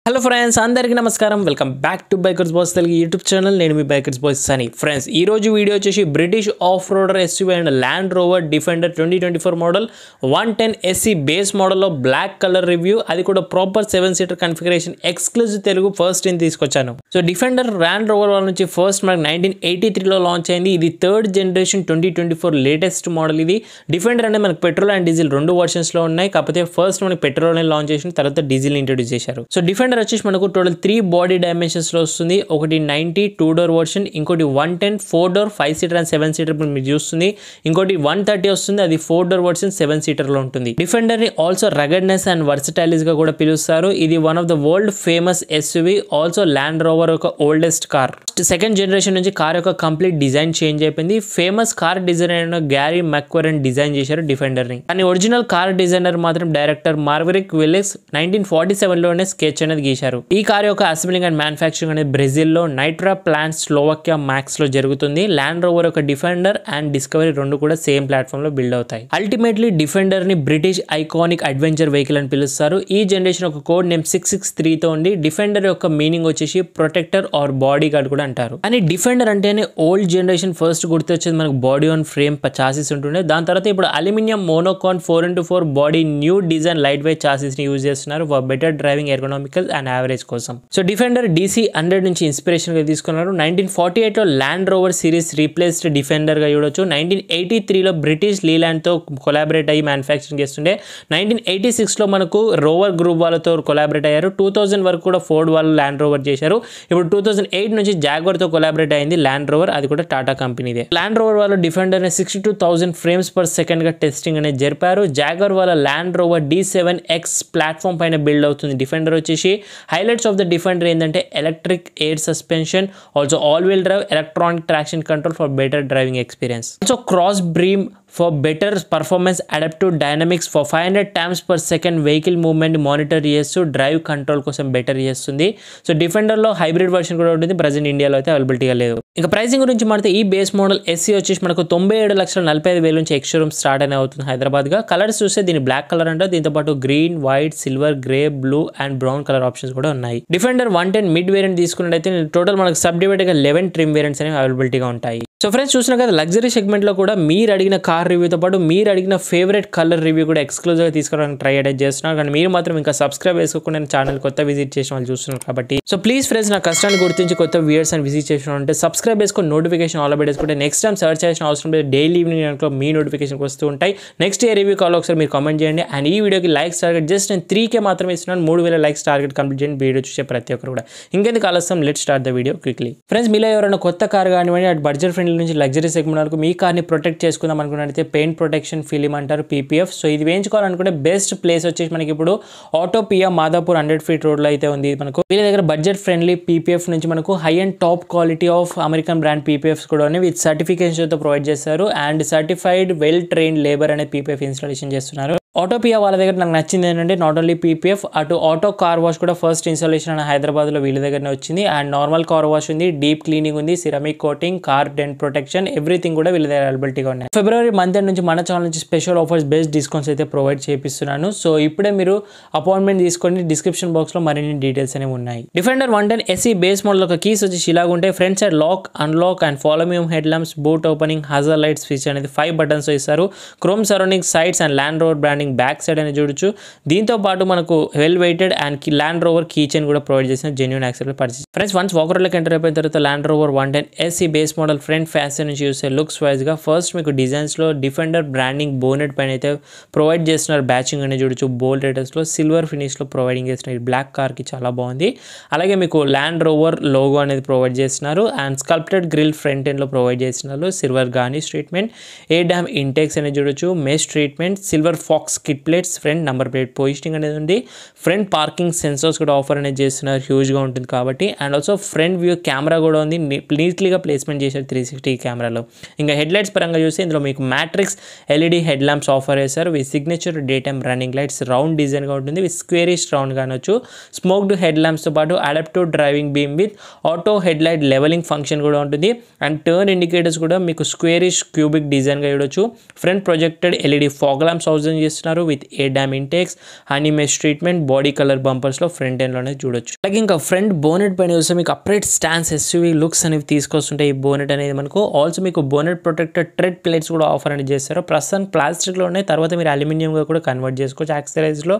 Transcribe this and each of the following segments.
Hello friends, అందరికీ నమస్కారం. Welcome back to bikers boys Telugu YouTube channel. నేను మీ బైకర్స్ బాయ్స్ సనీ. ఫ్రెండ్స్, ఈ రోజు వీడియో వచ్చేసి British off roader SUV and Land Rover Defender 2024 model 110 SE base మోడల్లో బ్లాక్ కలర్ రివ్యూ, అది కూడా proper 7 seater configuration exclusive Telugu first in తీసుకొచ్చాను. So Defender Land Rover వాళ్ళ నుంచి ఫస్ట్ మనకు 1983లో లాంచ్ అయింది. ఇది థర్డ్ జనరేషన్ 2024 లేటెస్ట్ మోడల్. ఇది డిఫెండర్ అనేది మనకు పెట్రోల్ అండ్ డీజిల్ రెండు వర్షన్స్లో ఉన్నాయి. కాకపోతే ఫస్ట్ మనకి పెట్రోల్ లాంచ్ చేసిన తర్వాత డీజిల్ ఇంట్రొడ్యూస్ చేశారు. సో డిఫెండర్ వచ్చేసి మనకు టోటల్ 3 బాడీ డైమెన్షన్స్ లో వస్తుంది. ఒకటి 90 2 డోర్ వర్షన్, ఇంకోటి 110 4 డోర్ 5 సీటర్ అండ్ 7 సీటర్ మీరు చూస్తుంది. ఇంకోటి 130 వస్తుంది, అది 4 డోర్ వర్షన్ 7 సీటర్ లో ఉంటుంది. డిఫెండర్ ని ఆల్సో రగడ్నెస్ అండ్ వర్సటైలిస్ గా కూడా పిలుస్తారు. ఇది one of the world famous SUV, also Land Rover ఒక ఓల్డెస్ట్ కార్. సెకండ్ జనరేషన్ నుంచి కార్ యొక్క కంప్లీట్ డిజైన్ చేంజ్ అయిపోయింది. Famous car designer Gary McGovern design చేశారు డిఫెండర్ ని. కానీ ఒరిజినల్ కార్ డిజైనర్ మాత్రం డైరెక్టర్ మార్వెరిక్ విల్లెస్ 1947 లోనే స్కెచ్ అనేది గీశారు. ఈ కార్ యొక్క అసెంబ్లింగ్ అండ్ మ్యానుఫ్యాక్చరింగ్ అనేది బ్రెజిల్ లో నైట్రా ప్లాంట్ స్లోవాకియా మ్యాక్స్ లో జరుగుతుంది. ల్యాండ్ రోవర్ యొక్క డిఫెండర్ అండ్ డిస్కవరీ రెండు కూడా సేమ్ ప్లాట్ఫామ్ లో బిల్డ్ అవుతాయి. అల్టిమేట్లీ డిఫెండర్ ని బ్రిటిష్ ఐకానిక్ అడ్వెంచర్ వెహికల్ అని పిలుస్తారు. ఈ జనరేషన్ ఒక కోడ్ నేమ్ 663 తో ఉంది. డిఫెండర్ యొక్క మీనింగ్ వచ్చేసి ప్రొటెక్టర్ ఆర్ బాడీ గార్డ్ కూడా అంటారు. కానీ డిఫెండర్ అంటేనే ఓల్డ్ జనరేషన్ ఫస్ట్ గుర్తొచ్చేది మనకు బాడీ ఆన్ ఫ్రేమ్ చాసిస్ ఉంటుండే. దాని తర్వాత ఇప్పుడు aluminium monocoque 4x4 body new design light weight chassis ని యూజ్ చేస్తున్నారు for better driving ergonomical and average కోసం. సో డిఫెండర్ DC-100 నుంచి ఇన్స్పిరేషన్ గా తీసుకున్నారు. 1948 లో Land Rover series replaced Defender గా చూడొచ్చు. 1983 లో బ్రిటిష్ లీలాండ్ తో కొలాబరేట్ అయ్యి మ్యానుఫ్యాక్చరింగ్ చేస్తుండే. 1986 లో మనకు రోవర్ గ్రూప్ వాళ్ళతో కొలాబరేట్ అయ్యారు. 2000 వరకు కూడా ఫోర్డ్ వాళ్ళు ల్యాండ్ రోవర్ చేశారు. ఇప్పుడు 2008 నుంచి జాగ్వర్ తో కొలాబరేట్ అయింది ల్యాండ్ రోవర్, అది కూడా టాటా కంపెనీదే. ల్యాండ్ రోవర్ వాళ్ళు డిఫెండర్ ని 62,000 ఫ్రేమ్స్ పర్ సెకండ్ గా టెస్టింగ్ అనేది జరిపారు. జాగ్వర్ వాళ్ళ ల్యాండ్ రోవర్ D7X ప్లాట్ఫామ్ పైన బిల్డ్ అవుతుంది. డిఫెండర్ వచ్చేసి హైలైట్స్ ఆఫ్ ద డిఫెండర్ ఏంటంటే electric air suspension, also all wheel drive, electronic traction control for better driving experience, also cross beam for better performance, adaptive dynamics for 500 times per second vehicle movement monitor చేస్తూ drive control కోసం better చేస్తుంది. So defender లో hybrid version కూడా ఉంటుంది. Present ఇండియాలో అయితే అవైలబిలిటీగా లేదు. ఇంకా ప్రైసింగ్ గురించి మాట్లాడితే ఈ బేస్ మోడల్ SE వచ్చేసి మనకు 97,45,000 నుంచి ఎక్స్షోరూమ్ స్టార్ట్ అనే అవుతుంది హైదరాబాద్ గా. కలర్స్ చూస్తే దీని బ్లాక్ కలర్ అంటారు. దీంతో పాటు green, white, silver, grey, blue and brown colour options కూడా ఉన్నాయి. డిఫెండర్ 110 మిడ్ వేరియంట్ తీసుకున్నట్టయితే టోటల్ మనకు సబ్ డివైడ్ గా 11 ట్రిమ్ వేరియంట్స్ అనేవి అవైలబిలిటీగా ఉంటాయి. సో ఫ్రెండ్స్, చూసినా కదా లగ్జరీ సెగ్మెంట్ లో కూడా మీరు అడిగిన కార్ రివ్యూతో పాటు మీరు అడిగిన ఫేవరెట్ కలర్ రివ్యూ కూడా ఎక్స్క్లూజివ్గా తీసుకోవడానికి ట్రై చేస్తున్నారు. కానీ మీరు మాత్రం ఇంకా సబ్స్క్రైబ్ చేసుకోకుండా ఛానల్ కొత్త విజిట్ చేసిన వాళ్ళు చూస్తున్నారు కాబట్టి. సో ప్లీజ్ ఫ్రెండ్స్, నా కష్టాన్ని గుర్తించి కొత్త వ్యూయర్స్ అని విజిట్ చేసిన అంటే సబ్స్క్రైబ్ చేసుకొని నోటిఫికేషన్ ఆల్ పెట్టుకుంటే నెక్స్ట్ టైం సర్చ్ చేసిన అవసరం లేదు. డైలీ ఈవినింగ్ మీ నోటిఫికేషన్ వస్తూ ఉంటాయి. నెక్స్ట్ ఏ రివ్యూ కాల్ ఒకసారి మీరు కామెంట్ చేయండి. అండ్ ఈ వీడియోకి లైక్స్ టార్గెట్ జస్ట్ నేను 3K మాత్రమే ఇస్తున్నాను. 3,000 లైక్స్ టార్గెట్ కంప్లీట్ చేయండి వీడియో చూసే ప్రతి ఒక్కరు కూడా. ఇంకెందుకు ఆలస్యం, let start the video quickly. Friends, మీలో ఎవరైనా కొత్త కార్ కానివ్వండి, అటు బడ్జెట్ ఫ్రెండ్లీ నుంచి లగ్జరీ సెగ్మెంట్ వరకు మీ కార్ని ప్రొటెక్ట్ చేసుకుందాం అనుకున్నట్లయితే పెయింట్ ప్రొటెక్షన్ ఫిలిం అంటారు, PPF. సో ఇది వేయించుకోవాలనుకుంటే బెస్ట్ ప్లేస్ వచ్చేసి మనకి ఇప్పుడు ఆటోపియా మాదాపూర్ 100 ఫీట్ రోడ్ లో అయితే ఉంది. మనకు వీళ్ళ దగ్గర బడ్జెట్ ఫ్రెండ్లీ PPF నుంచి మనకు high and top quality of American brand PPFs కూడా ఉన్నాయి. విత్ సర్టిఫికేషన్ తో ప్రొవైడ్ చేస్తారు and certified well trained labour అనే PPF ఇన్స్టాలేషన్ చేస్తున్నారు. ఆటోపియా వాళ్ళ దగ్గర నాకు నచ్చింది ఏంటంటే నాట్ ఓన్లీ PPF, అటు ఆటో కార్ వాష్ కూడా ఫస్ట్ ఇన్స్టాలేషన్ అని హైదరాబాద్ లో వీళ్ళ దగ్గరనే వచ్చింది. అండ్ నార్మల్ కార్ వాష్ ఉంది, డీప్ క్లీనింగ్ ఉంది, ceramic coating, car dent protection, everything కూడా వీళ్ళ దగ్గర అవైలబిలిటీగా ఉన్నాయి. ఫిబ్రవరి మంత్ నుంచి మన ఛానల్ నుంచి స్పెషల్ ఆఫర్స్, బెస్ట్ డిస్కౌంట్స్ అయితే ప్రొవైడ్ చేపిస్తున్నాను. సో ఇప్పుడే మీరు అపాయింట్మెంట్ తీసుకోండి. డిస్క్రిప్షన్ బాక్స్ లో మరిన్ని డీటెయిల్స్ అనేవి ఉన్నాయి. డిఫెండర్ 110 SE బేస్ మోడల్ ఒక కీస్ వచ్చి ఇలాగ ఉంటాయి. Front side lock, unlock and follow me home head lamps, boot opening, hazard light switch అనేది 5 బటన్స్ ఇస్తారు. Chrome surrounding sides and Land Rover branding back side అనేది చూడొచ్చు. దీంతో పాటు మనకు well weighted and Land Rover key chain కూడా ప్రొవైడ్ చేసిన genuine accept purchase. Friends, once వాకర్లోకి ఎంటర్ అయిపోయిన తర్వాత Land Rover 110 SE base model front fashion నుంచి చూస్తే లుక్స్ వైజ్ గా ఫస్ట్ మీకు డిజైన్స్ లో డిఫెండర్ బ్రాండింగ్ బోనెట్ పైన అయితే ప్రొవైడ్ చేస్తున్నారు. బ్యాచింగ్ అనేది చూడొచ్చు. బోల్డ్ రేటర్స్ లో సిల్వర్ ఫినిష్ లో ప్రొవైడింగ్ చేస్తున్నారు. బ్లాక్ కార్ కి చాలా బాగుంది. అలాగే మీకు ల్యాండ్ రోవర్ లోగో అనేది ప్రొవైడ్ చేస్తున్నారు and sculpted grille front end లో ప్రొవైడ్ చేస్తున్నారు. Silver garnish treatment, a dam intakes అనేది చూడొచ్చు, mesh treatment, silver faux skid plates, front number plate positioning అనేది ఉంది. ఫ్రంట్ పార్కింగ్ సెన్సర్స్ కూడా ఆఫర్ అనేది చేస్తున్నారు, హ్యూజ్ గా ఉంటుంది కాబట్టి. And also front view camera కూడా ఉంది, నీట్లీగా ప్లేస్మెంట్ చేశారు 360 కెమెరాలో. ఇంకా హెడ్ లైట్స్ పరంగా చూస్తే ఇందులో మీకు matrix LED head lamps offer చేశారు. With signature day time running lights, round design గా ఉంటుంది. విత్ స్క్వేరిష్ రౌండ్ కానొచ్చు. స్మోక్డ్ హెడ్ ల్యాంప్స్ తో పాటు adaptive driving beam with auto head light levelling function కూడా ఉంటుంది. అండ్ టర్న్ ఇండికేటర్స్ కూడా మీకు స్క్వేరిష్ క్యూబిక్ డిజైన్ గా చూడొచ్చు. Front projected LED fog lamps use ఇస్తున్నారు with air dam intakes, honey mesh treatment, body colour బంపర్స్లో ఫ్రంట్ ఎండ్లోనే చూడొచ్చు. అలాగే ఇంకా ఫ్రంట్ బోనెట్ పైన చూస్తే మీకు అప్రైట్ స్టాండ్స్ ఎస్యూవీ లుక్స్ అనేవి తీసుకొస్తుంటాయి. ఈ బోనెట్ అనేది మనకు ఆల్సో మీకు బోనెట్ ప్రొటెక్టర్ ట్రెడ్ ప్లేట్స్ కూడా ఆఫర్ అనేది చేస్తారు. ప్రస్తుతం ప్లాస్టిక్లో ఉన్నాయి, తర్వాత మీరు అల్యూమినియంగా కూడా కన్వర్ట్ చేసుకోవచ్చు యాక్సరైజ్లో.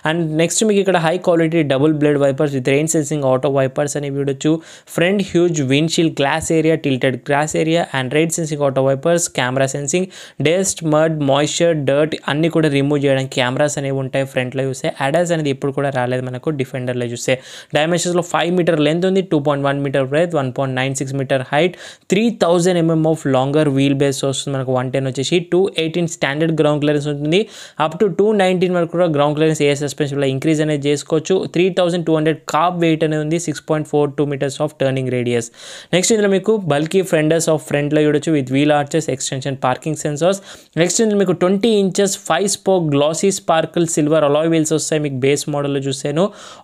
అండ్ నెక్స్ట్ మీకు ఇక్కడ high quality double blade wipers with rain sensing auto wipers అనేవి చూడొచ్చు. Front huge windshield glass area, tilted glass area and rain sensing auto wipers, camera sensing, dust, mud, moisture, dirt అన్ని కూడా remove చేయడానికి cameras అనేవి ఉంటాయి ఫ్రంట్లో చూస్తే. ADAS అనేది ఇప్పుడు కూడా రాలేదు మనకు డిఫెండర్లో చూస్తే. డైమెన్షన్స్లో 5 మీటర్ లెంత్ ఉంది, 2.1 metre breadth, 1.96 metre height, 3000 mm of longer wheel base వస్తుంది మనకు. 110 వచ్చేసి 218 స్టాండర్డ్ గ్రౌండ్ క్లియరెన్స్ ఉంటుంది. అప్ టు 219 వరకు కూడా గ్రౌండ్ క్లియరెన్స్ ఏ సస్పెన్షన్లో ఇంక్రీజ్ అనేది చేసుకోవచ్చు. 3200 కార్బ్ వెయిట్ అనేది ఉంది, 6.42 metres of turning radius. Next ఇందులో మీకు బల్కీ ఫెండర్స్ ఆఫ్ ఫ్రంట్లో చూడొచ్చు with wheel arches, extension, parking sensors. Next ఇందులో మీకు 20 inches 5 spoke glossy sparkle silver alloy wheels వస్తాయి మీకు బేస్ మోడల్లో చూసాను.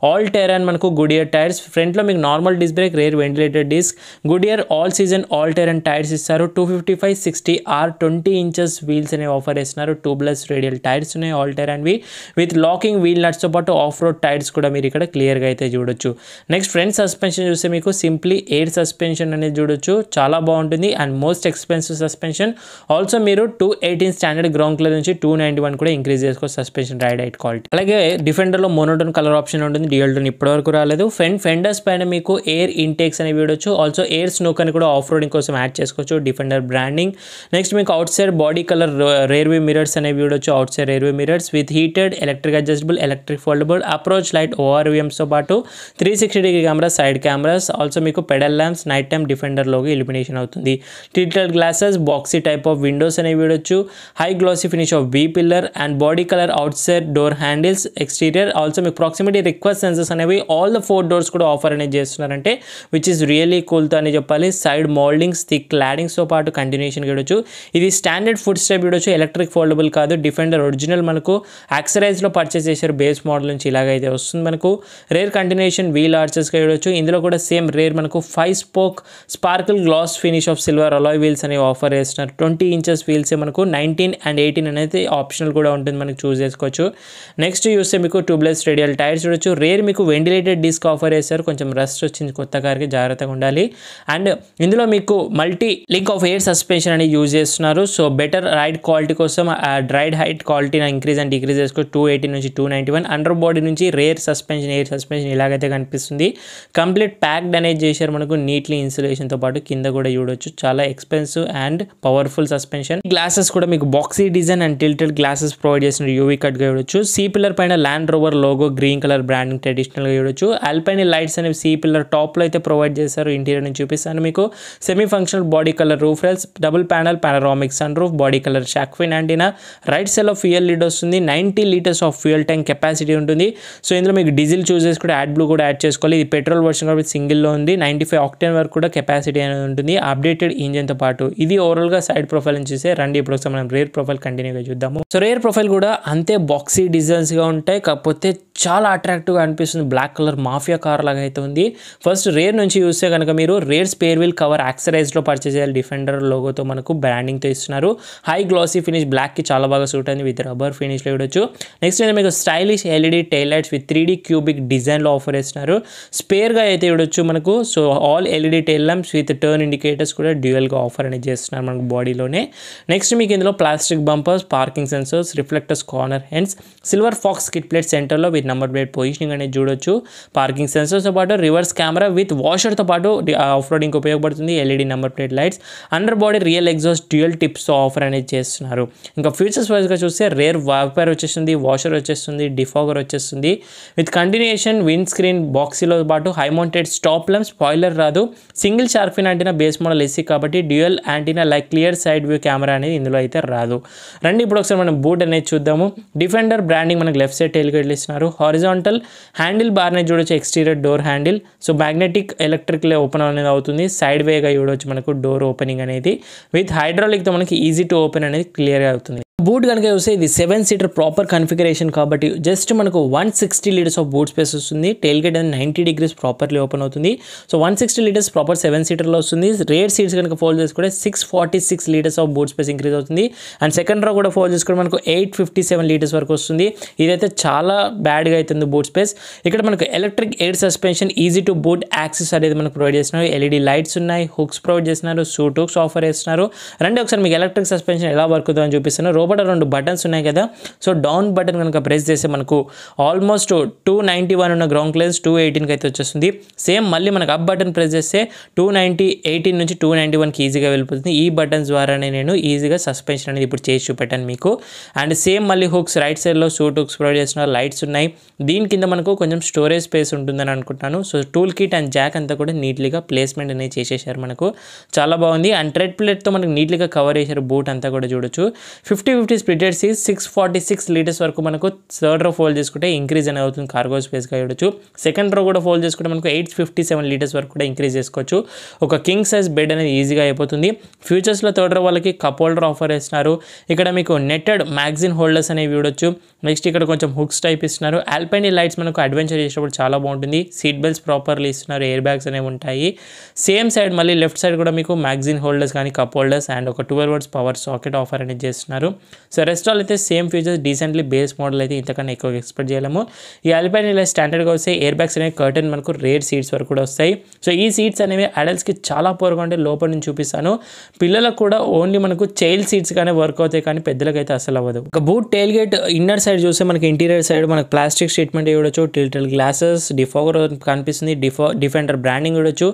ఆల్ టెరైన్ మనకు గుడియర్ టైర్స్. ఫ్రంట్లో మీకు normal disc brake, rear ventilated disc, Goodyear all season all terrain tyres ఇస్తారు. 255/60R 20 ఇంచెస్ వీల్స్ అనేవి ఆఫర్ చేస్తున్నారు. ట్యూబ్లెస్ రేడియల్ టైర్స్ ఉన్నాయి ఆల్ టెరైన్వి విత్ లాకింగ్ వీల్ నట్స్తో పాటు ఆఫ్ రోడ్ టైర్స్ కూడా మీరు ఇక్కడ క్లియర్గా అయితే చూడొచ్చు. నెక్స్ట్ ఫ్రంట్ సస్పెన్షన్ చూస్తే మీకు సింప్లీ ఎయిర్ సస్పెన్షన్ అనేది చూడొచ్చు, చాలా బాగుంటుంది and most expensive suspension. Also మీరు 218 స్టాండర్డ్ గ్రౌండ్ క్లియర్ నుంచి 291 కూడా ఇంక్రీజ్ చేసుకోవచ్చు సస్పెన్షన్ రైడ్ హైట్ క్వాలిటీ. అలాగే డిఫెండర్లో మోనోటోన్ కలర్ ఆప్షన్ ఉంటుంది, డ్యూయల్ టోన్ ఇప్పటివరకు రాలేదు. ఫ్రంట్ ఫెండర్స్ పైన మీకు ఎయిర్ ఇంటేక్స్ అనేవి చూడొచ్చు. ఆల్సో ఎయిర్ స్నూక్ అని కూడా ఆఫ్ రోడింగ్ కోసం యాడ్ చేసుకోవచ్చు డిఫెండర్ బ్రాండింగ్. నెక్స్ట్ మీకు out side body colour rear view mirrors అనేవి చూడొచ్చు. Out side rear view mirrors with heated, electric adjustable, electric foldable, approach light ORVMతో పాటు 360 degree camera, side cameras. Also మీకు pedal lamps, night time Defender logo illumination అవుతుంది. Tilted glasses, boxy type of windows అనేవి చూడొచ్చు. High glossy finish of B pillar and body colour out side door handles, exterior. Also మీకు proximity request sensors అనేవి all the 4 doors కూడా offer అనేది చేస్తున్నారంటే which is really కూల్తో అని చెప్పాలి. Side moultings, thick క్లాడింగ్స్తో పాటు కంటిన్యూషన్ చూడొచ్చు. ఇది స్టాండర్డ్ ఫుడ్ స్టెప్ చూడొచ్చు, ఎలక్ట్రిక్ ఫోల్డబుల్ కాదు. డిఫెండర్ ఒరిజినల్ మనకు యాక్సరైజ్లో పర్చేస్ చేశారు బేస్ మోడల్ నుంచి, ఇలాగైతే వస్తుంది మనకు. రేర్ కంటిన్యూషన్ వీల్ ఆర్చెస్గా చూడొచ్చు. ఇందులో కూడా సేమ్ రేర్ మనకు 5 spoke sparkle gloss finish of silver alloy wheels అనేవి ఆఫర్ చేస్తున్నారు. 20 ఇంచెస్ వీల్స్ మనకు. 19 and 18 అనేది ఆప్షనల్ కూడా ఉంటుంది, మనకు చూస్ చేసుకోవచ్చు. నెక్స్ట్ చూస్తే మీకు ట్యూబ్లెస్ రేడియల్ టైర్స్ చూడొచ్చు. రేర్ మీకు వెంటిలేటెడ్ డిస్క్ ఆఫర్ చేస్తారు, కొంచెం రస్ట్ వచ్చింది కొత్త కార్కి, జాగ్రత్తగా ఉండాలి. అండ్ ఇందులో మీకు multi link of air suspension అనేది యూజ్ చేస్తున్నారు. సో బెటర్ రైడ్ క్వాలిటీ కోసం రైడ్ హైట్ క్వాలిటీని ఇంక్రీజ్ అండ్ డిక్రీజ్ చేసుకోవచ్చు. 218 నుంచి 291. అండర్ బాడీ నుంచి రేర్ సస్పెన్షన్, ఎయిర్ సస్పెన్షన్ ఇలాగైతే కనిపిస్తుంది. కంప్లీట్ ప్యాక్డ్ అనేది చేశారు మనకు నీట్లీ ఇన్సులేషన్తో పాటు. కింద కూడా చూడొచ్చు, చాలా expensive and powerful suspension. Glasses కూడా మీకు boxy design and tilted glasses provide చేసిన యూవీ కట్గా చూడొచ్చు. సి పిల్లర్ పైన Land Rover logo green colour branding ట్రెడిషనల్గా చూడొచ్చు. ఆల్పైన్ లైట్స్ అనేవి సి పిల్లర్ టాప్లో అయితే ప్రొవైడ్ చేశారు. ఇంటీరియర్ నుంచి చూపిస్తాను మీకు. Semi functional body colour roof rails, double panel panoramic sun roof, body colour shark fin antenna, right side లో ఫ్యూయల్ లీడ్ వస్తుంది. 90 litres of fuel tank capacity ఉంటుంది. సో ఇందులో మీకు డీజిల్ చూస్ చేసుకుంటే యాడ్ బ్లూ కూడా యాడ్ చేసుకోవాలి. ఇది పెట్రోల్ వర్షన్ కాబట్టి సింగిల్లో ఉంది. 95 ఆక్టేన్ వరకు కూడా కెపాసిటీ అనేది ఉంటుంది అప్డేటెడ్ ఇంజన్తో పాటు. ఇది ఓవరాల్గా సైడ్ ప్రొఫైల్ నుంచి చూస్తే రండి ఇప్పుడు ఒకసారి మనం రేర్ ప్రొఫైల్ కంటిన్యూగా చూద్దాము. సో రేర్ ప్రొఫైల్ కూడా అంతే బాక్సీ డిజైన్స్గా ఉంటాయి, కాకపోతే చాలా అట్రాక్టివ్గా అనిపిస్తుంది. బ్లాక్ కలర్ మాఫియా కార్ లాగా అయితే ఉంది. ఫస్ట్ రేర్ నుంచి చూస్తే కనుక మీరు రేర్ స్పేర్ వీల్ కవర్ యాక్సరైజ్లో పర్చేస్ చేయాలి. డిఫెండర్ లోగోతో మనకు బ్రాండింగ్తో ఇస్తున్నారు. హై గ్లాసీ ఫినిష్, బ్లాక్కి చాలా బాగా సూట్ అయింది విత్ రబ్బర్ ఫినిష్లో చూడొచ్చు. నెక్స్ట్ మీకు stylish LED tile lights with 3D cubic డిజైన్లో ఆఫర్ చేస్తున్నారు. స్పేర్గా అయితే చూడొచ్చు మనకు. So all LED tile lamps with turn indicators కూడా డ్యూయల్గా ఆఫర్ అనేది చేస్తున్నారు మనకు బాడీలోనే. నెక్స్ట్ మీకు ఇందులో plastic bumpers, parking sensors, reflectors, corner hands, silver faux skid plate సెంటర్లో విత్ నెంబర్ ప్లేట్ పొజిషనింగ్ అనేది చూడొచ్చు. పార్కింగ్ సెన్సర్స్తో పాటు రివర్స్ కెమెరా విత్ వాషర్తో పాటు ఆఫ్ రోడింగ్ ఉపయోగపడుతుంది. LED number plate lights, under body real exhaust dual tips offer అనేది చేస్తున్నారు. ఇంకా ఫీచర్స్ వైజ్గా చూస్తే రేర్ వైపర్ వచ్చేస్తుంది, వాషర్ వచ్చేస్తుంది, డిఫాగర్ వచ్చేస్తుంది విత్ కంటిన్యూషన్ విండ్ స్క్రీన్ బాక్సీలో పాటు high mounted stop lamp, spoiler రాదు. Single shark fin antenna base model SE కాబట్టి dual antenna like clear side view camera అనేది ఇందులో అయితే రాదు. రండి ఇప్పుడు ఒకసారి మనం బూట్ అనేది చూద్దాము. డిఫెండర్ బ్రాండింగ్ మనకు లెఫ్ట్ సైడ్ టైల్ గేట్లు ఇస్తున్నారు. హారిజాంటల్ హ్యాండిల్ బార్ అనేది చూడొచ్చు, exterior door handle. So magnetic electric open అనేది అవుతుంది. సైడ్ వేగా చూడొచ్చు మనకు డోర్ ఓపెనింగ్ అనేది విత్ హైడ్రాలిక్తో మనకి ఈజీ టు ఓపెన్ అనేది క్లియర్గా అవుతుంది. బూట్ కనుక చూస్తే ఇది 7 సీటర్ ప్రాపర్ కన్ఫిగరేషన్ కాబట్టి జస్ట్ మనకు 160 లీటర్స్ ఆఫ్ బూట్ స్పేస్ వస్తుంది. టెయిల్ గేట్ అనేది 90 degrees ప్రాపర్లీ ఓపెన్ అవుతుంది. సో 160 లీటర్స్ ప్రాపర్ 7 సీటర్లో వస్తుంది. రేర్ సీట్స్ కనుక ఫోల్డ్ చేసుకుంటే 646 litres of boot space increase అవుతుంది. అండ్ సెకండ్ రో కూడా ఫోల్డ్ చేసుకుంటే మనకు 857 లీటర్స్ వరకు వస్తుంది. ఇదైతే చాలా బ్యాడ్గా అవుతుంది బూట్ స్పేస్. ఇక్కడ మనకు electric air suspension, easy to boot access అనేది మనకు ప్రొవైడ్ చేస్తున్నారు. ఎల్ఈడి లైట్స్ ఉన్నాయి, హుక్స్ ప్రొవైడ్ చేస్తున్నారు, సూట్ హుక్స్ ఆఫర్ చేస్తున్నారు. రండి ఒకసారి మీకు ఎలక్ట్రిక్ సస్పెన్షన్ ఎలా వర్క్ అవుతుందని చూపిస్తున్నారు. లోపల 2 బటన్స్ ఉన్నాయి కదా. సో డౌన్ బటన్ కనుక ప్రెస్ చేస్తే మనకు ఆల్మోస్ట్ 291 ఉన్న గ్రౌండ్ క్లియరెన్స్ 218కి అయితే వచ్చేస్తుంది. సేమ్ మళ్ళీ మనకు అప్ బటన్ ప్రెస్ చేస్తే 18 నుంచి 291కి ఈజీగా వెళ్ళిపోతుంది. ఈ బటన్స్ ద్వారానే నేను ఈజీగా సస్పెన్షన్ అనేది ఇప్పుడు చేసి చూపెట్టాను మీకు. అండ్ సేమ్ మళ్ళీ హుక్స్ రైట్ సైడ్లో సూట్ హుక్స్ ప్రొవైడ్ చేస్తున్నారు, లైట్స్ ఉన్నాయి. దీని కింద మనకు కొంచెం స్టోరేజ్ స్పేస్ ఉంటుందని అనుకుంటున్నాను. So tool kit and Jack అంతా కూడా నీట్లీగా ప్లేస్మెంట్ అనేది చేసేసారు మనకు. చాలా బాగుంది. అండ్ ట్రెడ్ ప్లేట్తో మనకు నీట్లీగా కవర్ చేశారు బూట్ అంతా కూడా చూడొచ్చు. 50-50 స్ప్లిటెడ్ సీట్స్, 646 లీటర్స్ వరకు మనకు థర్డ్ రో ఫోల్డ్ చేసుకుంటే ఇంక్రీజ్ అనేది అవుతుంది కార్గో స్పేస్గా చూడొచ్చు. సెకండ్ రో కూడా ఫోల్డ్ చేసుకుంటే మనకు 857 లీటర్స్ వరకు కూడా ఇంక్రీజ్ చేసుకోవచ్చు. ఒక కింగ్ సైజ్ బెడ్ అనేది ఈజీగా అయిపోతుంది. ఫ్యూచర్స్లో థర్డ్ రో వాళ్ళకి కప్ హోల్డర్ ఆఫర్ చేస్తున్నారు. ఇక్కడ మీకు నెట్టెడ్ మ్యాగజిన్ హోల్డర్స్ అనేవి చూడొచ్చు. నెక్స్ట్ ఇక్కడ కొంచెం హుక్స్ టైప్ ఇస్తున్నారు. ఆల్పైన్ లైట్స్ మనకు అడ్వెంచర్ చేసేటప్పుడు చాలా బాగుంటుంది. సీట్ బెల్ట్స్ ప్రాపర్లీ ఇస్తున్నారు, ఎయిర్ బ్యాగ్స్ అనేవి ఉంటాయి. సేమ్ సైడ్ మళ్ళీ లెఫ్ట్ సైడ్ కూడా మీకు మ్యాగజిన్ హోల్డర్స్ కానీ కప్ హోల్డర్స్ అండ్ ఒక 12 volts పవర్ సాకెట్ ఆఫర్ అనేది చేస్తున్నారు. సో రెస్ట్ ఆల్ అయితే same features, decently base model అయితే ఇంతకన్నా ఎక్కువ ఎక్స్పెక్ట్ చేయలేము. ఈ ఆల్పైన్ ఇలా స్టాండర్డ్గా వస్తే ఎయిర్ బ్యాగ్స్ అనేవి కర్టన్ మనకు రేర్ సీట్స్ వరకు కూడా వస్తాయి. సో ఈ సీట్స్ అనేవి అడల్ట్స్కి చాలా పూర్గా ఉంటే లోపల నుంచి చూపిస్తాను. పిల్లలకు కూడా ఓన్లీ మనకు చైల్డ్ సీట్స్ కానీ వర్క్ అవుతాయి, కానీ పెద్దలకు అయితే అసలు అవ్వదు. ఒక boot tail gate inner side చూస్తే మనకి ఇంటీరియర్ సైడ్ మనకు ప్లాస్టిక్ ట్రీట్మెంట్ చూడొచ్చు, టిల్టెడ్ గ్లాసెస్, డిఫాగర్ కనిపిస్తుంది, డిఫెండర్ బ్రాండింగ్ చూడొచ్చు.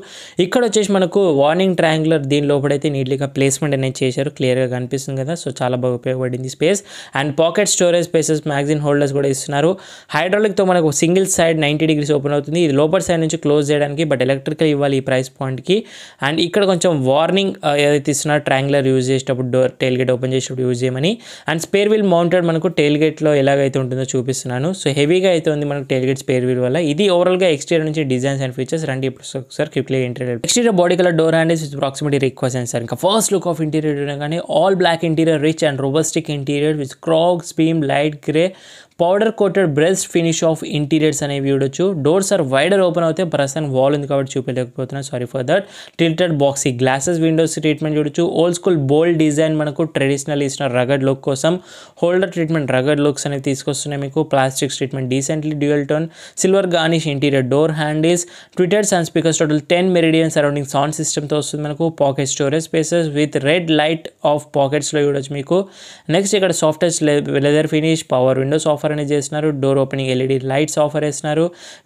ఇక్కడ వచ్చేసి మనకు వార్నింగ్ ట్రయాంగులర్ దీని లోపలైతే నీట్లీగా ప్లేస్మెంట్ అనేది చేశారు, క్లియర్గా కనిపిస్తుంది కదా. సో చాలా బాగా ఉపయోగపడింది space. And pocket storage spaces, magazine holders కూడా ఇస్తున్నారు. హైడ్రాలిక్తో మనకు సింగిల్ సైడ్ 90 degrees ఓపెన్ అవుతుంది. ఇది లోపల సైడ్ నుంచి క్లోజ్ చేయడానికి, బట్ ఎలక్ట్రికల్ ఇవ్వాలి ఈ ప్రైస్ పాయింట్కి. అండ్ ఇక్కడ కొంచెం వార్నింగ్ ఏదైతే ఇస్తున్నారు ట్రయాంగులర్ యూజ్ చేసేటప్పుడు, డోర్ టెయిల్ గేట్ ఓపెన్ చేసేటప్పుడు యూజ్ చేయమని. అండ్ స్పేర్ వీల్ మౌంటెడ్ మనకు టెయిల్ గేట్లో ఎలాగైతే ఉంటుందో చూపిస్తున్నాను. సో హెవీగా అయితే ఉంది మనకు టెయిల్ గేట్ స్పేర్ వీల్ వల్ల. ఇది ఓవరాల్గా ఎక్స్టీరియర్ నుంచి డిజైన్స్ అండ్ ఫీచర్స్. రండి ఇప్పుడు ఒకసారి quickly interior. Exterior body colour door handles with proximity request sensor. ఇంకా ఫస్ట్ లుక్ ఆఫ్ ఇంటీరియర్ కానీ all black interior, rich and robustic interior with cross beam light grey powder coated brushed finish of interiors అనేవి చూడొచ్చు. Doors are wider open అవుతాయి. ప్రస్తుతానికి wall ఉంది కాబట్టి చూపించలేకపోతున్నాను, sorry for that. Tilted boxy glasses, windows treatment చూడొచ్చు. Old school bold design మనకు traditional ఇచ్చిన రగడ్ లుక్ కోసం హోల్డర్ ట్రీట్మెంట్, రగడ్ లుక్స్ అనేవి తీసుకొస్తున్నాయి మీకు. Plastics treatment, decently dual tone, silver garnish interior, door handles, tweeted sound speakers, total 10 Meridian surrounding sound సిస్టమ్తో వస్తుంది మనకు. Pocket storage spaces with red light of పాకెట్స్లో చూడొచ్చు మీకు. నెక్స్ట్ ఇక్కడ soft touch leather finish, power Windows offer అనేది చేస్తున్నారు. Door opening ఎల్ఈడి లైట్స్ ఆఫర్ చేస్తున్నారు.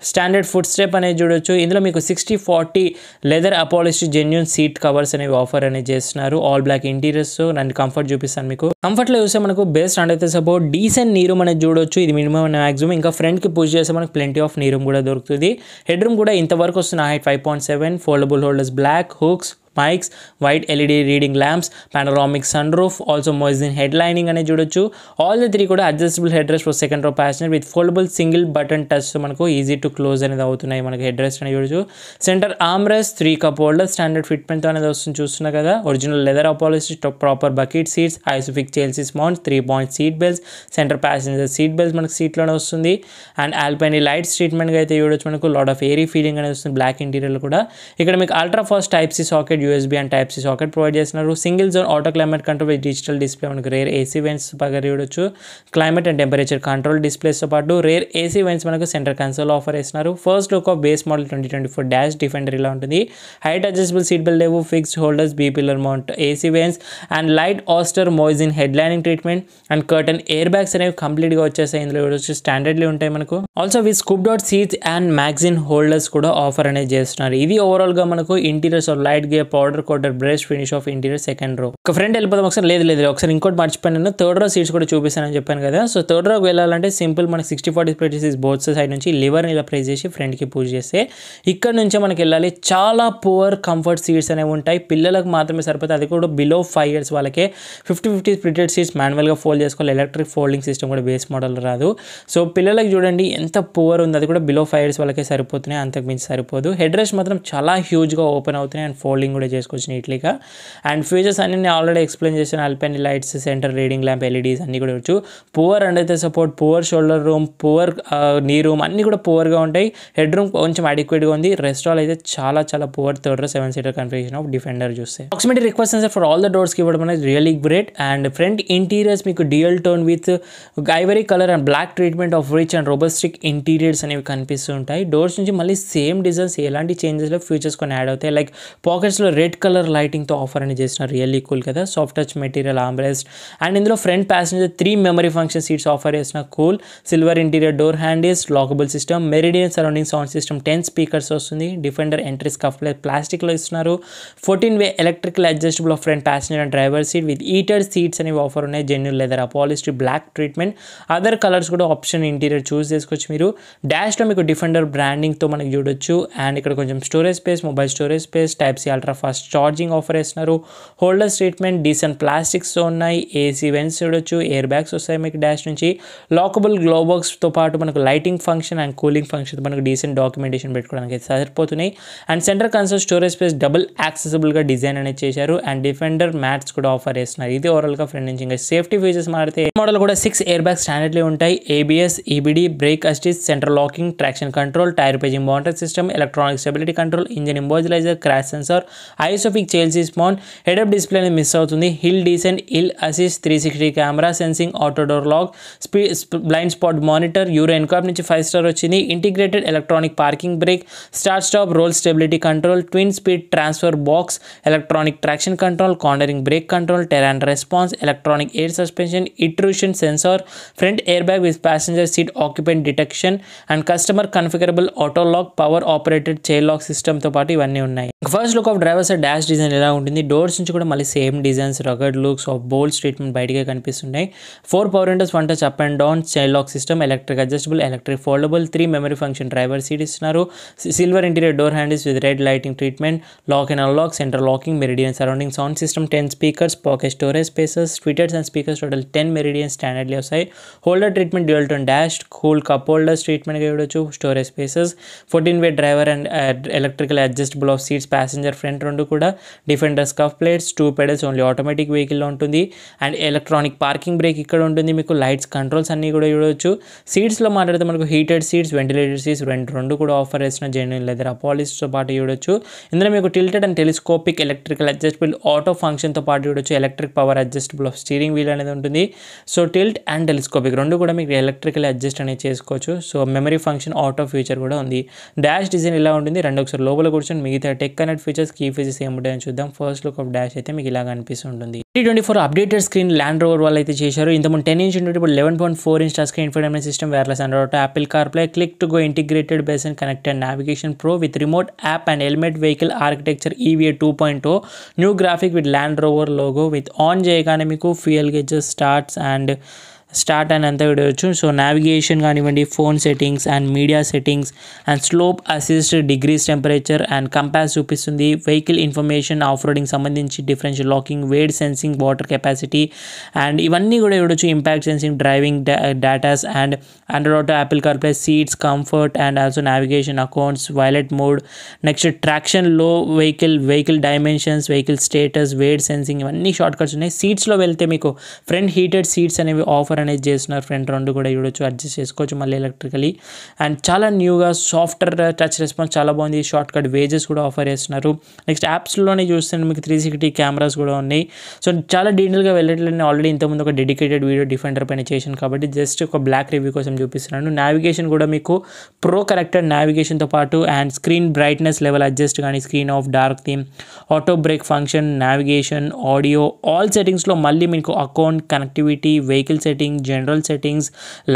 స్టాండర్డ్ ఫుట్ స్టెప్ అనేది చూడొచ్చు. ఇందులో మీకు 60-40 leather upholstered genuine seat covers అనేవి ఆఫర్ అనేది చేస్తున్నారు. All black interiors and comfort చూపిస్తాను మీకు. కంఫర్ట్లో చూస్తే మనకు బేస్ట్ అండ్ అయితే సపోర్ట్ డీసెంట్ నీ రూమ్ అనేది చూడొచ్చు. ఇది మినిమం అండ్ మాక్సిమం. ఇంకా ఫ్రంట్కి పుష్ చేస్తే మనకు ప్లెంటీ ఆఫ్ నీ రూమ్ కూడా దొరుకుతుంది. హెడ్ రూమ్ కూడా ఇంతవరకు వస్తున్న height 5.7, foldable holders, black hooks, mics, white LED reading lamps, panoramic sunroof, also Mosin headlining అనేది చూడొచ్చు. ఆల్ ది 3 కూడా adjustable head rest for second row passenger with foldable single button touch మనకు easy to close అనేది అవుతున్నాయి మనకి head rest అనేది చూడొచ్చు. Centre arm rest, 3 cup holder, standard ఫిట్మెంట్తో అనేది వస్తుంది చూస్తున్నారు కదా. Original leather upholstered proper bucket seats, ISOFIX child seats mount, 3-point seat belts, centre passenger seat belts మనకు సీట్లోనే వస్తుంది. అండ్ ఆల్పైన్ లైట్స్ ట్రీట్మెంట్గా అయితే చూడొచ్చు మనకు. లాట్ ఆఫ్ ఎయిరీ ఫీలింగ్ అనేది వస్తుంది బ్లాక్ ఇంటీరియర్లో కూడా. ఇక్కడ మీకు ultra fast type C socket, USB and type C socket provide చేస్తున్నారు. Single zone auto climate control with digital display మనకు. రేర్ ఏసీ వెంట్స్ పగర చూడొచ్చు. క్లైమేట్ అండ్ టెంపరేచర్ కంట్రోల్ డిస్ప్లేస్తో పాటు రేర్ ఏసీ వెంట్స్ మనకు సెంటర్ కన్సోల్ ఆఫర్ చేస్తున్నారు. First look of base model 2024 dash Defender ఇలా ఉంటుంది. హైట్ అడ్జస్టబుల్ సీట్ బెల్ట్ లేవు, fixed holders, B pillar mount AC vents and light oyster మోయిజిన్ head lining treatment and curtain air bags అనేవి కంప్లీట్గా వచ్చేసాయి. ఇందులో చూడొచ్చు స్టాండర్డ్లీ ఉంటాయి మనకు. Also with scoop dot seats and magazine holders కూడా ఆఫర్ అనేది చేస్తున్నారు. ఇది ఓవరాల్గా మనకు interiors of light gay powder quarter brush finish off interior second row. ఒక ఫ్రంట్ వెళ్ళిపోతాం ఒకసారి. లేదు ఒకసారి ఇంకోటి మర్చిపోయాను, థర్డ్ రో సీట్స్ కూడా చూపిస్తానని చెప్పాను కదా. సో థర్డ్ రోకి వెళ్ళాలంటే సింపుల్ మనకి 60-40 స్ప్లిట్ సీట్స్ బోత్ సైడ్ నుంచి లివర్ని ఇలా ప్రెస్ చేసి ఫ్రంట్కి పుష్ చేస్తే ఇక్కడ నుంచే మనకి వెళ్ళాలి. చాలా పువర్ కంఫర్ట్ సీట్స్ అనేవి ఉంటాయి. పిల్లలకు మాత్రమే సరిపోతాయి, అది కూడా బిలో 5 years వాళ్ళకే. 50-50 స్ప్లిటెడ్ సీట్స్ మాన్యువల్గా ఫోల్డ్ చేసుకోవాలి. ఎలక్ట్రిక్ ఫోల్డింగ్ సిస్టమ్ కూడా బేస్ మోడల్ రాదు. సో పిల్లలకు చూడండి ఎంత పువర్ ఉంది, అది కూడా బిలో 5 years వాళ్ళకే సరిపోతున్నాయి, అంతకు మించి సరిపోదు. హెడ్ రెస్ట్ మాత్రం చాలా హ్యూజ్గా ఓపెన్ అవుతున్నాయి అండ్ ఫోల్డింగ్ కూడా కూడా చేసుకోవచ్చు నీట్లీగా. అండ్ ఫీచర్స్ అన్ని నేను ఆల్రెడీ ఎక్స్ప్లెయిన్ చేశాను. Alpine lights, centre reading lamp, LEDs అన్నీ కూడా వచ్చు. Poor under support, poor shoulder room, poor నీ రూమ్ అన్నీ కూడా పువర్గా ఉంటాయి. హెడ్ రూమ్ కొంచెం అడిక్వేట్గా ఉంది. రెస్టాల్ అయితే చాలా చాలా poor 3rd row 7-seater configuration of Defender చూస్తే. Proximity request sensor for all the డోర్స్కి ఇవ్వడం అనేది really great. And front interiors మీకు dual tone with ivory colour and black treatment of rich and robustic interiors అనేవి కనిపిస్తూ ఉంటాయి. Doors నుంచి మళ్ళీ సేమ్ డిజైన్స్, ఎలాంటి చేంజెస్లో ఫీచర్స్ కొన్ని యాడ్ అవుతాయి. లైక్ పాకెట్స్లో రెడ్ కలర్ లైటింగ్తో ఆఫర్ అని చేసిన రియల్లీ కూల్ కదా. Soft touch material armrest and ఇందులో front passenger 3 memory function seats offer చేసిన cool. Silver interior door handles, lockable system, Meridian surrounding sound system, 10 speakers వస్తుంది. డిఫెండర్ ఎంట్రీ స్కఫ్ ప్లాస్టిక్లో ఇస్తున్నారు. 14-way electrical adjustable of front passenger and driver seat with heated seats అనేవి offer ఉన్నాయి. Genuine leather, upholstery, black treatment, other colours కూడా option interior choose చేసుకోవచ్చు మీరు. డాష్లో మీకు defender బ్రాండింగ్తో మనకి చూడొచ్చు. అండ్ ఇక్కడ కొంచెం storage space, mobile storage space, Type-C ultra fast charging offer చేస్తున్నారు. హోల్డర్స్ ట్రీట్మెంట్ డీసెంట్ ప్లాస్టిక్స్తో ఉన్నాయి. ఏసీ వెంట్స్ చూడొచ్చు. ఎయిర్ బ్యాగ్స్ వస్తాయి మీకు డాష్ నుంచి. లాకబుల్ గ్లో బాక్స్తో పాటు మనకు lighting function and cooling function మనకు డీసెంట్ డాక్యుమెంటేషన్ పెట్టుకోవడానికి సరిపోతున్నాయి. And centre console storage space double యాక్సెసిబుల్గా డిజైన్ అనేది చేశారు. అండ్ డిఫెండర్ మ్యాట్స్ కూడా ఆఫర్ చేస్తున్నారు. ఇది ఓవరాల్గా ఫ్రంట్ నుంచి. ఇంకా సేఫ్టీ ఫీచర్స్ మారితే మోడల్ కూడా 6 ఎయిర్ బ్యాగ్స్ స్టాండర్డ్లీ ఉంటాయి. ABS, EBD, brake assist, central locking, traction control, tyre paging monitor system, electronic stability control, engine immobiliser, crash sensor, ISOFIX child span, head up display అనేది miss అవుతుంది. Hill descent, hill assist, 360 camera sensing, auto door lock, blind spot monitor, Euro NCAP నుంచి 5 star వచ్చింది. Integrated electronic parking brake, start stop roll stability control, twin speed transfer box, electronic traction control, cornering brake control, టెరాన్ response, electronic air suspension, intrusion sensor, front air bag with passenger seat occupant detection and customer configurable auto lock, power operated child lock సిస్టమ్తో పాటు ఇవన్నీ ఉన్నాయి. First look of driver side dash design ఎలా ఉంటుంది. Doors నుంచి కూడా మళ్ళీ same designs, rugged looks of bold treatment బయటగా కనిపిస్తున్నాయి. 4 power windows, 1 touch up and down, child lock system, electric adjustable, electric foldable, 3 memory function driver seat ఇస్తున్నారు. Silver interior door handles with red lighting treatment, lock and unlock, centre locking, Meridian surrounding sound system, 10 speakers, pocket storage spaces, tweeters and speakers total 10 Meridian standardly వస్తాయి. Holder treatment dual tone dash, cool cup holders ట్రీట్మెంట్గా చూడొచ్చు. Storage spaces, 14-way driver and electrical adjustable of seats, passenger front రెండు కూడా. Defender scuff plates, 2 pedals, only automatic వెహికల్లో ఉంటుంది. And electronic parking break ఇక్కడ ఉంటుంది. మీకు లైట్స్ కంట్రోల్స్ అన్నీ కూడా చూడవచ్చు. సీట్స్లో మాట్లాడితే మనకు హీటెడ్ సీట్స్, వెంటిలేటెడ్ సీట్స్ రెండు కూడా ఆఫర్ చేసిన జెన్యూన్ లెదర్ అపాలిస్ట్తో పాటు చూడొచ్చు. ఇందులో మీకు tilted and telescopic electrical adjustable auto ఫంక్షన్తో పాటు చూడొచ్చు. Electric power adjustable of steering wheel అనేది ఉంటుంది. సో టిల్ట్ అండ్ టెలిస్కోపిక్ రెండు కూడా మీకు ఎలక్ట్రికల్ అడ్జస్ట్ అనేది చేసుకోవచ్చు. So memory function auto feature కూడా ఉంది. డాష్ డిజైన్ ఇలా ఉంటుంది. ఒకసారి లోపల కూర్చొని మిగతా tech connect features, key features ఏముంటాయని చూద్దాం. ఫస్ట్ లుక్ ఆఫ్ డాష్ అయితే మీకు ఇలా కనిపిస్తుంటుంది. 2024 అప్డేటెడ్ స్క్రీన్ ల్యాండ్ రోవర్ వాళ్ళు అయితే చేశారు. ఇంతకుముందు 10 ఇంచ్ ఉంటుంది, ఇప్పుడు 11.4 inch touch screen infotainment system, wireless Android Auto, Apple CarPlay, click to go integrated base and connected navigation pro with remote app and helmet vehicle architecture EVA 2.0, new graphic with land Rover logo with on చేయగానే మీకు fuel gauges start అని అంతా చూడవచ్చు. So navigation కానివ్వండి, phone settings and media settings and slope assist, degrees temperature and compass చూపిస్తుంది. Vehicle information, off roading సంబంధించి differential locking, wade sensing, water capacity and ఇవన్నీ కూడా చూడొచ్చు. Impact sensing, driving datas and Android Auto, Apple CarPlay, seats comfort and also navigation, accounts, valet mode, next traction, లో vehicle dimensions, vehicle status, wade sensing ఇవన్నీ shortcuts ఉన్నాయి. సీట్స్లో వెళ్తే మీకు front heated seats అనేవి ఆఫర్ అనేది చేస్తున్నారు. Front రెండు కూడా చూడొచ్చు, అడ్జస్ట్ చేసుకోవచ్చు మళ్ళీ ఎలక్ట్రికలీ. అండ్ చాలా న్యూగా సాఫ్ట్వేర్ టచ్ రెస్పాన్స్ చాలా బాగుంది. షార్ట్ కట్ వేజెస్ కూడా ఆఫర్ చేస్తున్నారు. నెక్స్ట్ యాప్స్లోనే చూస్తే మీకు 360 కెమెరాస్ కూడా ఉన్నాయి. సో చాలా డీటెయిల్గా వెళ్ళట్లేదు. ఆల్రెడీ ఇంతకుముందు ఒక డెడికేటెడ్ వీడియో డిఫెండర్ పైన చేశాను కాబట్టి జస్ట్ ఒక బ్లాక్ రివ్యూ కోసం చూపిస్తున్నాను. నావిగేషన్ కూడా మీకు ప్రో కరెక్టెడ్ నావిగేషన్తో పాటు and screen brightness level adjust కానీ, screen off, dark theme, auto brake function, navigation, audio, all సెట్టింగ్స్లో మళ్ళీ మీకు account, connectivity, vehicle setting, general settings,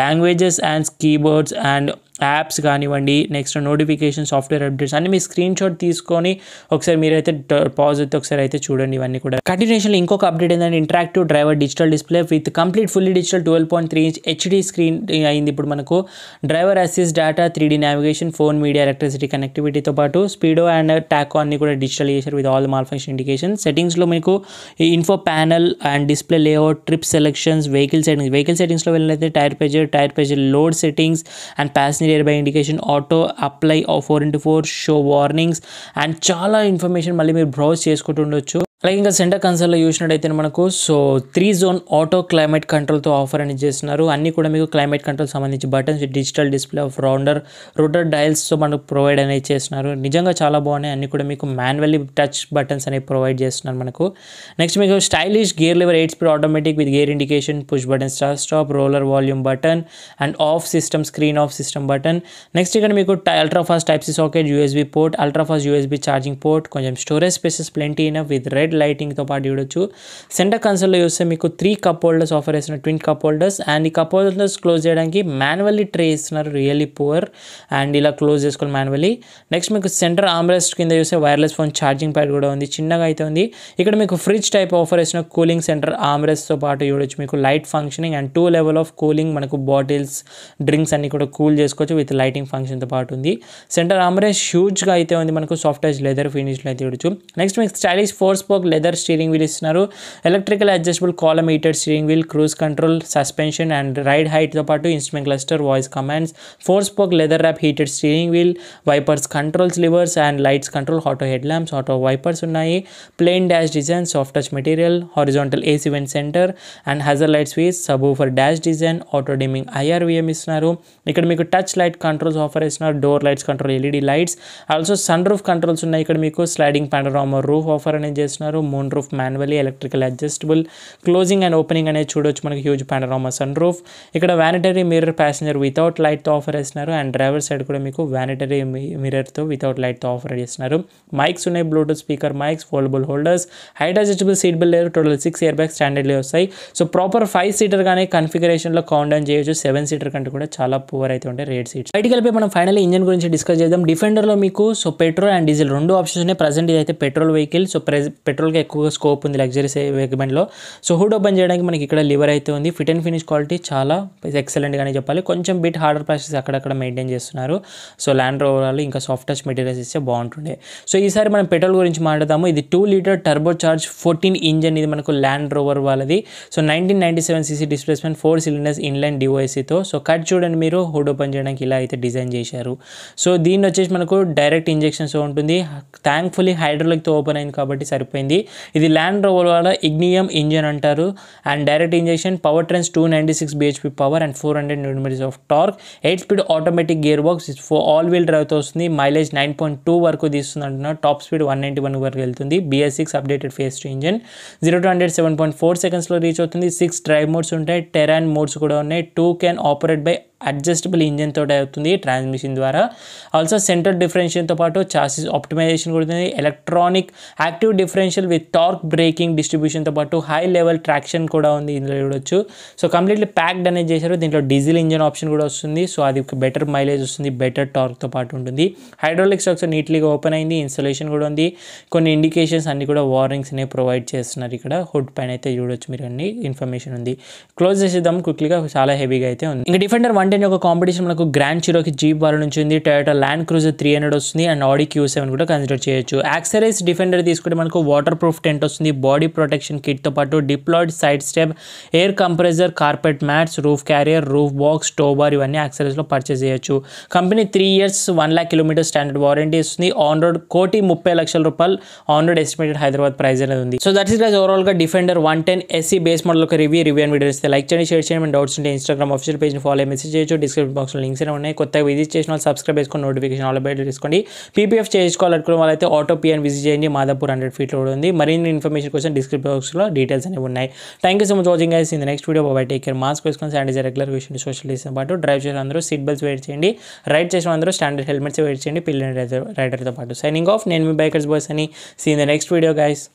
languages and keyboards and apps కానివ్వండి, నెక్స్ట్ నోటిఫికేషన్, సాఫ్ట్వేర్ అప్డేట్స్ అన్ని మీ screen shot తీసుకొని ఒకసారి మీరైతే పాజ్ అయితే ఒకసారి అయితే చూడండి. ఇవన్నీ కూడా కంటిన్యూషన్లో ఇంకొక అప్డేట్ ఏంటంటే interactive driver digital display with complete fully digital 12.3 inch HD screen అయింది. ఇప్పుడు మనకు driver assist data, 3D navigation, phone, media, electricity కనెక్టివిటీతో పాటు స్పీడో అండ్ టాకో అన్ని కూడా డిజిటల్ చేశారు with all malfunction indication. సెట్టింగ్స్లో మీకు info panel and display layout, trip selections, vehicle సెట్టింగ్స్లో వెళ్ళినైతే tyre pressure load settings and passenger nearby indication, auto apply 4x4, show warnings and చాలా information మళ్ళీ మీరు బ్రౌజ్ చేసుకుంటూ ఉండొచ్చు. అలాగే ఇంకా సెంటర్ కన్సోల్లో చూసినట్టయితే మనకు 3 జోన్ ఆటో క్లైమేట్ కంట్రోల్తో ఆఫర్ అనేది చేస్తున్నారు. అన్నీ కూడా మీకు క్లైమేట్ కంట్రోల్ సంబంధించి buttons, digital display of rotor డయల్స్తో మనకు ప్రొవైడ్ అనేది చేస్తున్నారు. నిజంగా చాలా బాగున్నాయి. అన్నీ కూడా మీకు మాన్యువల్లీ టచ్ బటన్స్ అనేవి ప్రొవైడ్ చేస్తున్నారు మనకు. నెక్స్ట్ మీకు stylish gear lever 8 speed automatic with gear indication, push button, start stop, roller volume button and off system, screen off system button. Next ఇక్కడ మీకు ultra fast type C socket, USB port, ultra fast USB charging port, కొంచెం storage spaces plenty enough with red లైటింగ్తో పాటు చూడొచ్చు. Centre కన్సోల్లో చూస్తే మీకు 3 cup holders offer చేస్తున్నారు, ట్విన్ కప్ హోల్డర్స్. అండ్ ఈ కప్ హోల్డర్స్ క్లోజ్ చేయడానికి మాన్యువల్లీ ట్రే ఇస్తున్నారు, రియల్లీ పువర్. అండ్ ఇలా క్లోజ్ చేసుకోవాలి మాన్యువల్లీ. నెక్స్ట్ మీకు సెంటర్ ఆర్మ్రెస్ట్ కింద చూస్తే వైర్లెస్ ఫోన్ ఛార్జింగ్ ప్యాడ్ కూడా ఉంది, చిన్నగా అయితే ఉంది. ఇక్కడ మీకు ఫ్రిడ్జ్ టైప్ ఆఫర్ చేసిన కూలింగ్ సెంటర్ ఆర్మ్రెస్ట్తో పాటు చూడొచ్చు మీకు light functioning and 2 level of cooling, మనకు బాటిల్స్, డ్రింక్స్ అన్ని కూడా కూల్ చేసుకోవచ్చు విత్ లైటింగ్ ఫంక్షన్తో పాటు ఉంది. సెంటర్ ఆర్మ్రెస్ట్ హ్యూజ్గా అయితే ఉంది, మనకు సాఫ్ట్ టచ్ లెదర్ ఫినిష్లో అయితే చూడొచ్చు. నెక్స్ట్ మీకు stylish four spoke leather steering wheel ఇస్తున్నారు, electrical adjustable column heated steering wheel, cruise control, suspension and ride హైట్తో పాటు instrument cluster, voice commands, four spoke leather wrap heated steering wheel, wipers controls, levers and lights control, auto headlamps, auto wipers ఉన్నాయి, plain dash design, soft touch material, horizontal AC vent centre and hazard light switch, subwoofer dash design, auto dimming IRVM ఇస్తున్నారు. ఇక్కడ మీకు touch light controls offer ఇస్తున్నారు, door lights control, LED lights, also sun roof controls ఉన్నాయి. ఇక్కడ మీకు sliding panorama roof offer అనేది చేస్తున్నారు, moon roof manually electrical adjustable, closing and opening అనేది చూడొచ్చు మనకి హ్యూజ్ పానోరామా సన్ రూఫ్. ఇక్కడ వ్యానిటరీ మిర్రర్ ప్యాసింజర్ వితౌట్ లైట్తో ఆఫర్ చేస్తున్నారు అండ్ డ్రైవర్ సైడ్ కూడా మీకు వ్యానిటరీ మిర్రర్తో వితౌట్ లైట్తో ఆఫర్ చేస్తున్నారు. మైక్స్ ఉన్నాయి, Bluetooth speaker mics, foldable holders, height adjustable seat belt లేరు, టోటల్ 6 ఇయర్ బ్యాగ్స్ స్టాండర్డ్లీ వస్తాయి. సో ప్రాపర్ 5 సీటర్ కానీ కన్ఫిగరేషన్లో కౌంట్ డౌన్ చేయొచ్చు. 7 సీటర్ కంటే కూడా చాలా పువర్ అయితే ఉంటాయి రేట్ సీట్స్. బయటికి వెళ్ళి మనం ఫైనల్లీ ఇంజన్ గురించి డిస్కస్ చేద్దాం. డిఫెండర్లో మీకు పెట్రోల్ అండ్ డీజిల్ 2 ఆప్షన్స్ ఉన్నాయి. ప్రజెంట్ ఇదైతే పెట్రోల్ వెహికల్, పెట్రోల్కి ఎక్కువ స్కోప్ ఉంది లగ్జరీ సెగ్మెంట్లో. సో హుడ్ ఓపెన్ చేయడానికి మనకి ఇక్కడ లివర్ అయితే ఉంది. ఫిట్ అండ్ ఫినిష్ క్వాలిటీ చాలా ఎక్సలెంట్గానే చెప్పాలి. కొంచెం బిట్ హార్డర్ ప్లాస్టిక్స్ అక్కడక్కడ మెయింటైన్ చేస్తున్నారు. సో ల్యాండ్ రోవర్ ఇంకా సాఫ్ట్ టచ్ మెటీరియల్స్ ఇస్తే బాగుంటుండే. సో ఈసారి మనం పెట్రోల్ గురించి మాట్లాడదాము. ఇది 2 లీటర్ టర్బో చార్జ్ 14 ఇంజన్, ఇది మనకు ల్యాండ్ రోవర్ వాళ్ళది. So 1997cc displacement, 4 cylinders inline డివైసీతో. సో కట్ చూడండి మీరు, హుడ్ ఓపెన్ చేయడానికి ఇలా అయితే డిజైన్ చేశారు. సో దీన్ని వచ్చేసి మనకు డైరెక్ట్ ఇంజెక్షన్స్ ఉంటుంది. థ్యాంక్ఫుల్లీ హైడ్రాలిక్తో ఓపెన్ అయింది కాబట్టి సరిపోయింది. ఇది ల్యాండ్ రోవర్ వాళ్ళ ఇగ్నియం ఇంజన్ అంటారు and direct injection. Powertrain 296 bhp power and 400 Nm of torque. 8 speed automatic gearbox, all wheel డ్రైవ్తో వస్తుంది. మైలేజ్ 9.2 వరకు తీస్తుంది అంటున్నారు. టాప్ స్పీడ్ 191 వరకు వెళ్తుంది. BS6 updated face 2 engine. 0-100 7.4 సెకండ్స్లో రీచ్ అవుతుంది. 6 డ్రైవ్ మోడ్స్ ఉంటాయి, టెరాన్ మోడ్స్ కూడా ఉన్నాయి. 2 can operate by adjustable engine తోటి అవుతుంది ట్రాన్స్మిషన్ ద్వారా. ఆల్సో సెంటర్ డిఫరెన్షియల్తో పాటు చాసిస్ ఆప్టిమైజేషన్ కూడా ఉంది. Electronic active differential with torque braking డిస్ట్రిబ్యూషన్తో పాటు హై లెవెల్ ట్రాక్షన్ కూడా ఉంది ఇందులో చూడొచ్చు. సో కంప్లీట్లీ ప్యాక్డ్ అనేది చేశారు. దీంట్లో డీజిల్ ఇంజన్ ఆప్షన్ కూడా వస్తుంది. సో అది బెటర్ మైలేజ్ వస్తుంది, బెటర్ టార్క్తో పాటు ఉంటుంది. హైడ్రాలిక్ స్ట్రక్చర్ నీట్లీగా ఓపెన్ అయింది. ఇన్స్టలేషన్ కూడా ఉంది. కొన్ని ఇండికేషన్స్ అన్ని కూడా వార్నింగ్స్ అనేవి ప్రొవైడ్ చేస్తున్నారు. ఇక్కడ హుడ్ పైన అయితే చూడొచ్చు మీరు, అన్ని ఇన్ఫర్మేషన్ ఉంది. క్లోజ్ చేసేద్దాం క్విక్లీగా, చాలా హెవీగా అయితే ఉంది. ఇంకా డిఫెండర్ 110 ఒక కాంపిటీషన్ మనకు గ్రాండ్ చిరోకి జీప్ వాళ్ళ నుంచి ఉంది. టొయోటా ల్యాండ్ క్రూజర్ 300 వస్తుంది అండ్ ఆడి Q7 కూడా కన్సిడర్ చేయొచ్చు. యాక్సరీస్ డిఫెండర్ తీసుకుంటే మనకు వాటర్ ప్రూఫ్ టెంట్ వస్తుంది, బాడీ ప్రొటెక్షన్ కిట్తో పాటు deployed side step, air compressor, carpet mats, roof carrier, roof box, tow bar ఇవన్నీ యాక్సరీస్లో పర్చేస్ చేయొచ్చు. Company 3 years 1 lakh kilometers standard warranty ఇస్తుంది. On road ₹1,30,00,000 on road estimated Hyderabad price అనేది ఉంది. So that is guys ఓవరాల్గా Defender 110 SE base model ఒక review and video ఇస్తే like చేయండి, షేర్ చేయండి. డౌట్స్ ఉంటే ఇన్స్టాగ్రామ్ ఆఫీషియల్ పేజ్ని ఫాలో మెసేజ్ చేయొచ్చు. డిస్క్రిప్షన్ బాక్స్లో లింక్స్ అనేవి ఉన్నాయి. కొత్తగా విజిట్ చేసిన వాళ్ళు సబ్స్క్రైబ్ చేసుకొని నోటిఫికేషన్ ఆల్ బయట తీసుకోండి. PPF చేసుకోవాలనుకున్న వాళ్ళైతే ఆటో PN విజిట్ చేయండి. మాదాపూర్ 100 feet రోడ్ ఉంది. మరిన్ని ఇన్ఫర్మేషన్ కోసం డిస్క్రిప్షన్ బాక్స్లో డీటెయిల్స్ అనేవి ఉన్నాయి. Thank you so much watching guys. In the next video bye take care. Mask వేసుకొని శానిటైజర్ రెగ్యులర్ విషయం సోషల్ డిస్టెన్స్ పాటు డ్రైవ్ చేసిన అందరూ సీట్ బెల్ట్స్ వెయిట్ చేయండి. రైడ్ చేసిన అందరూ స్టాండర్డ్ హెల్మెట్స్ వెయిట్ చేయండి పిల్లల రైడర్తో పాటు. Signing off. నేను మీ బైకర్స్ బాయ్స్ అని. See in the next video guys.